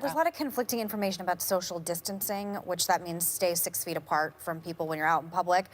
There's a lot of conflicting information about social distancing, which that means stay 6 feet apart from people when you're out in public.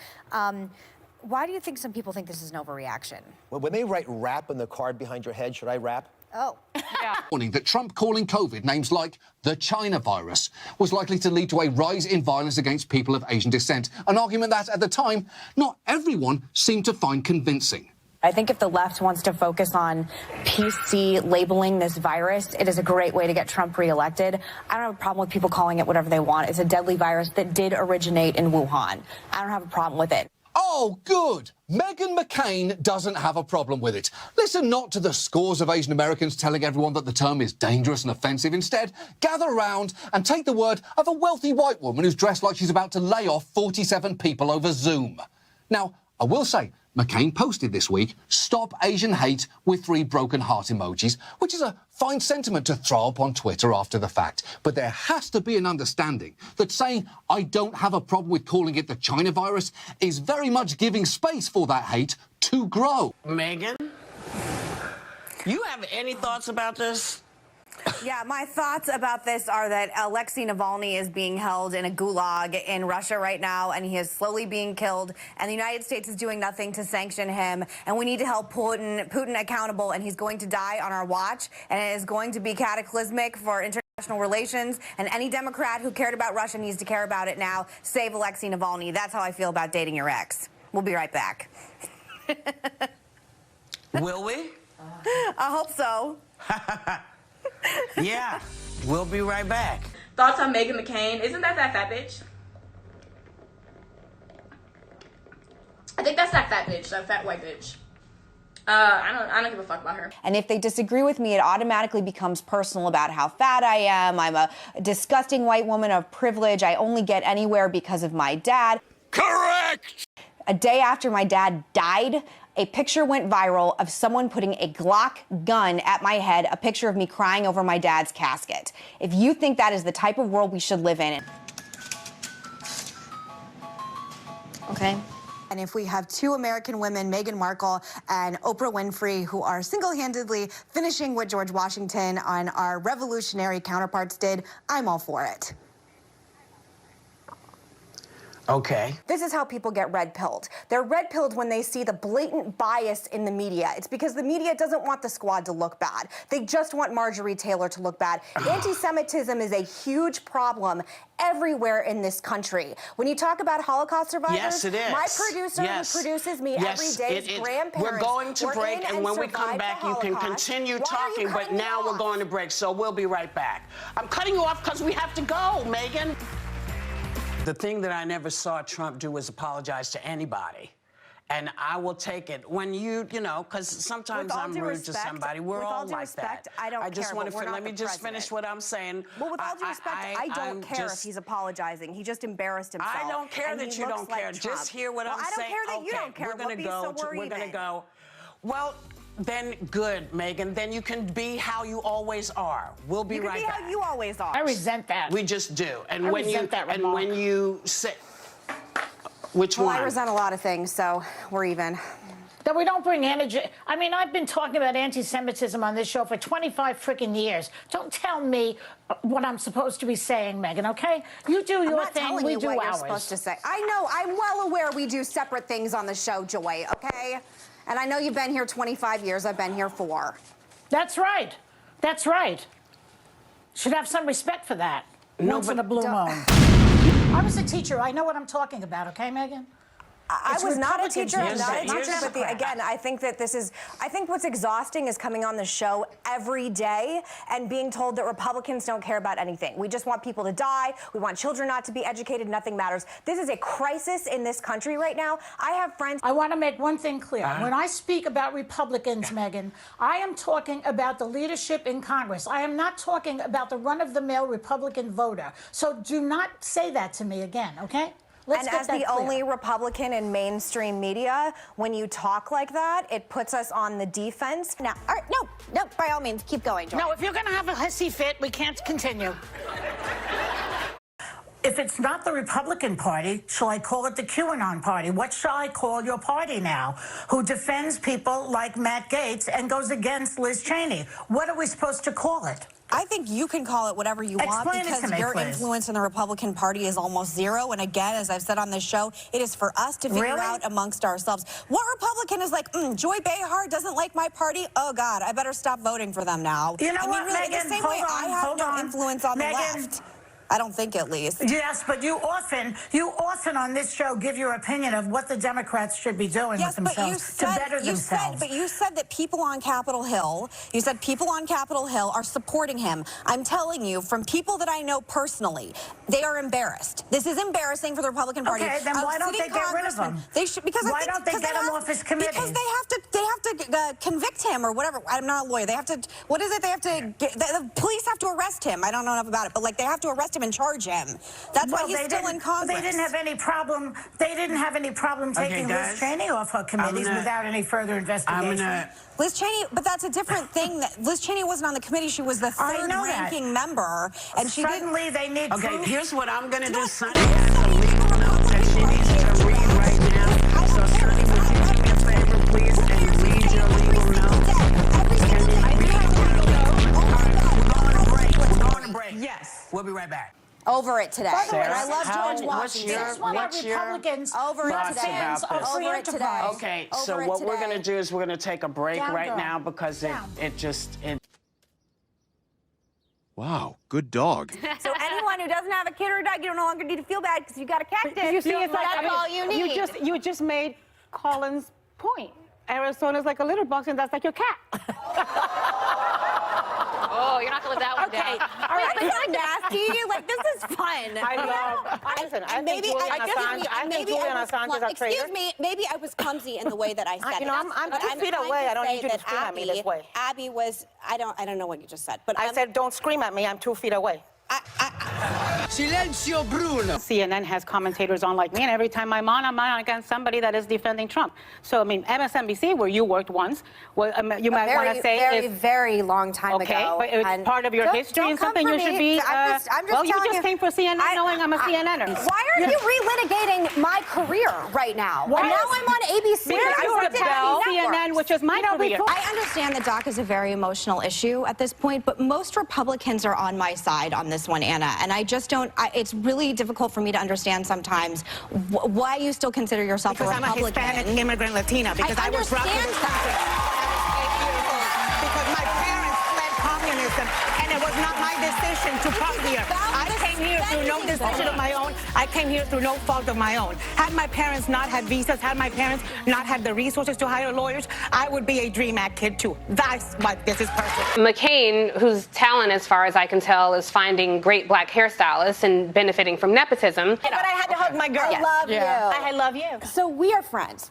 Why do you think some people think this is an overreaction? Well, when they write rap on the card behind your head, should I rap? Oh. Yeah. Warning that Trump calling COVID names like the China virus was likely to lead to a rise in violence against people of Asian descent, an argument that, at the time, not everyone seemed to find convincing. I think if the left wants to focus on PC labeling this virus, it is a great way to get Trump reelected. I don't have a problem with people calling it whatever they want. It's a deadly virus that did originate in Wuhan. I don't have a problem with it. Oh, good. Meghan McCain doesn't have a problem with it. Listen not to the scores of Asian Americans telling everyone that the term is dangerous and offensive. Instead, gather around and take the word of a wealthy white woman who's dressed like she's about to lay off 47 people over Zoom. Now, I will say, McCain posted this week, "Stop Asian hate" with 3 broken heart emojis, which is a fine sentiment to throw up on Twitter after the fact. But there has to be an understanding that saying, "I don't have a problem with calling it the China virus," is very much giving space for that hate to grow. Meghan, you have any thoughts about this? Yeah, my thoughts about this are that Alexei Navalny is being held in a gulag in Russia right now, and he is slowly being killed, and the United States is doing nothing to sanction him, and we need to help Putin accountable, and he's going to die on our watch, and it is going to be cataclysmic for international relations, and any Democrat who cared about Russia needs to care about it now. Save Alexei Navalny. That's how I feel about dating your ex. We'll be right back. Will we? I hope so. Yeah, we'll be right back. Thoughts on Meghan McCain? Isn't that fat bitch? I think that's that fat bitch, that fat white bitch. I don't give a fuck about her. And if they disagree with me, it automatically becomes personal about how fat I am. I'm a disgusting white woman of privilege. I only get anywhere because of my dad. Correct! A day after my dad died, a picture went viral of someone putting a Glock gun at my head, a picture of me crying over my dad's casket. If you think that is the type of world we should live in. Okay. And if we have 2 American women, Meghan Markle and Oprah Winfrey, who are single-handedly finishing what George Washington and our revolutionary counterparts did, I'm all for it. Okay. This is how people get red-pilled. They're red-pilled when they see the blatant bias in the media. It's because the media doesn't want the squad to look bad. They just want Marjorie Taylor to look bad. Anti-Semitism is a huge problem everywhere in this country. When you talk about Holocaust survivors, yes, it is. My producer who produces me every day, grandparents. We're going to break, and when we come back, you can continue talking, but now we're going to break, so we'll be right back. I'm cutting you off because we have to go, Meghan. The thing that I never saw Trump do was apologize to anybody. And I will take it when you know, because sometimes I'm rude to somebody. We're all like that. I don't just want to let me just finish what I'm saying. Well, with all due respect, I don't care if he's apologizing. He just embarrassed himself. I don't care that you don't care. Just hear what I'm saying. I don't care that you don't care. We're going to go. We're going to go. Well, then good, Meghan. Then you can be how you always are. We'll be right back. You can be how you always are. I resent that. We just do. And I when resent you that and remark. when you say which one? I resent a lot of things, so we're even. That we don't bring energy. I mean, I've been talking about anti-Semitism on this show for 25 freaking years. Don't tell me what I'm supposed to be saying, Meghan, okay? You do your thing, we do ours. You're supposed to say. I know, I'm well aware we do separate things on the show, Joy, okay? And I know you've been here 25 years, I've been here 4. That's right. That's right. Should have some respect for that. Once in a blue moon. I was a teacher. I know what I'm talking about, okay, Meghan? I was not a teacher. I'm not a teacher, Democrat. but again, I think that I think what's exhausting is coming on the show every day and being told that Republicans don't care about anything. We just want people to die. We want children not to be educated. Nothing matters. This is a crisis in this country right now. I have friends. I want to make one thing clear. When I speak about Republicans, Meghan, I am talking about the leadership in Congress. I am not talking about the run-of-the-mill Republican voter. So do not say that to me again, okay? And as the only Republican in mainstream media, when you talk like that, it puts us on the defense. Now, all right, no, by all means, keep going, Joy. No, if you're going to have a hissy fit, we can't continue. If it's not the Republican Party, shall I call it the QAnon Party? What shall I call your party now, who defends people like Matt Gaetz and goes against Liz Cheney? What are we supposed to call it? I think you can call it whatever you want Explain it because to me, your please. influence in the Republican Party is almost zero. And again, as I've said on this show, it is for us to figure out amongst ourselves. What Republican is like, Joy Behar doesn't like my party? Oh, God, I better stop voting for them now. You know I mean, what, really, Meghan, the same hold way on, I have hold no on. influence on the Meghan. left. I don't think, at least. Yes, but you often on this show give your opinion of what the Democrats should be doing with themselves to better themselves. But you said that people on Capitol Hill, are supporting him. I'm telling you, from people that I know personally, they are embarrassed. This is embarrassing for the Republican Party. Okay, then why don't they get rid of him? They should, because why don't they get him off his committee? Because they have to convict him or whatever. I'm not a lawyer. They have to. What is it? They have to. The police have to arrest him. I don't know enough about it, but like they have to arrest him and charge him. That's why he's still in Congress. They didn't have any problem. They didn't have any problem taking Liz Cheney off her committees without any further investigation. Liz Cheney, but that's a different thing. Liz Cheney wasn't on the committee. She was the third-ranking member, and she suddenly they need. Okay, here's what I'm gonna do. Sonny has a legal note that she needs to read right now. So, Sonny, would you do me a favor, please, and read your legal note? Can you read your legal note? We're going to break. Yes. We'll be right back. over it today. By the way, I love George Washington. What's your Republicans over it today? fans of free enterprise. Okay, so what we're going to do is we're going to take a break right now because it Wow, good dog. So anyone who doesn't have a kid or a dog, you no longer need to feel bad because you got a cactus. You see, it's like, that's all you need. You just made Colin's point. Arizona's like a litter box, and that's like your cat. Oh, you're not gonna live that one down. All right, it's not nasty. Like, this is fun. I know. Listen, I think Julian Assange is a traitor. Excuse me, maybe I was clumsy in the way that I said it. You know, I'm 2 feet away. I don't need you to scream at me this way. Abby was, I don't know what you just said. But I said, don't scream at me. I'm 2 feet away. Silencio, Bruno. CNN has commentators on like me, and every time I'm on against somebody that is defending Trump. So, I mean, MSNBC, where you worked once, well, you might want to say very long time okay, ago. but it's part of your history and something you should be. Well, you just came for CNN knowing I'm a CNNer. Why are you relitigating my career right now? Why? And now I'm on ABC. I worked at CNN, which is my career. I understand that DACA is a very emotional issue at this point, but most Republicans are on my side on this one, Anna, and I just don't. It's really difficult for me to understand sometimes why you still consider yourself because a Republican. I'm a Hispanic immigrant Latina. Because I was brought to this country. Because my parents fled communism, and it was not my decision to come here. I came here through no decision of my own. I came here through no fault of my own. Had my parents not had visas, had my parents not had the resources to hire lawyers, I would be a Dream Act kid too. That's why this is personal. McCain, whose talent, as far as I can tell, is finding great black hairstylists and benefiting from nepotism. But I had to hug my girl. I love you. I love you. So we are friends.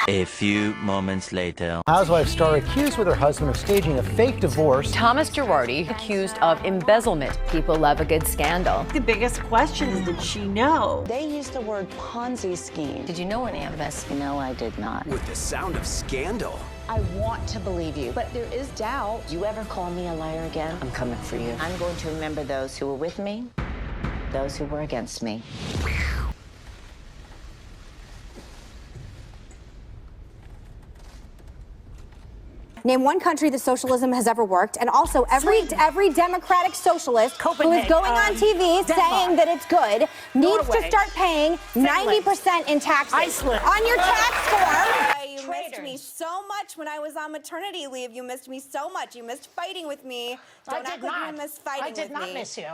A few moments later. Housewife star accused with her husband of staging a fake divorce. Thomas Girardi accused of embezzlement. People love a good scandal. The biggest question is, did she know? They used the word Ponzi scheme. Did you know any of this? No, I did not. With the sound of scandal. I want to believe you, but there is doubt. You ever call me a liar again? I'm coming for you. I'm going to remember those who were with me, those who were against me. Name one country that socialism has ever worked, and also every democratic socialist who is going on TV saying that it's good needs to start paying 90% in taxes on your tax form. You missed me so much when I was on maternity leave. You missed me so much. You missed fighting with me. Don't act like you missed fighting with me. I did not miss you.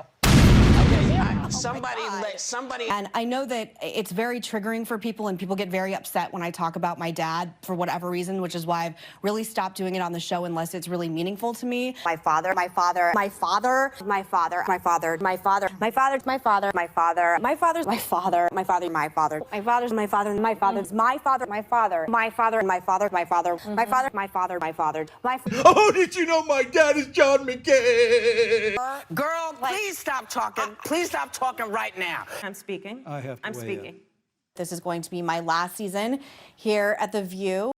Somebody. And I know that it's very triggering for people, and people get very upset when I talk about my dad for whatever reason, which is why I've really stopped doing it on the show unless it's really meaningful to me. My father, my father, my father, my father, my father, my father, my father, my father, my father, my father's my father, my father, my father, my father's my father, my father's my father, my father, my father, my father, my father, my father, my father, my father, my. Oh, did you know my dad is John McCain? Girl, please stop talking. Please stop talking right now. I'm speaking. I have to I'm weigh speaking. in. This is going to be my last season here at The View.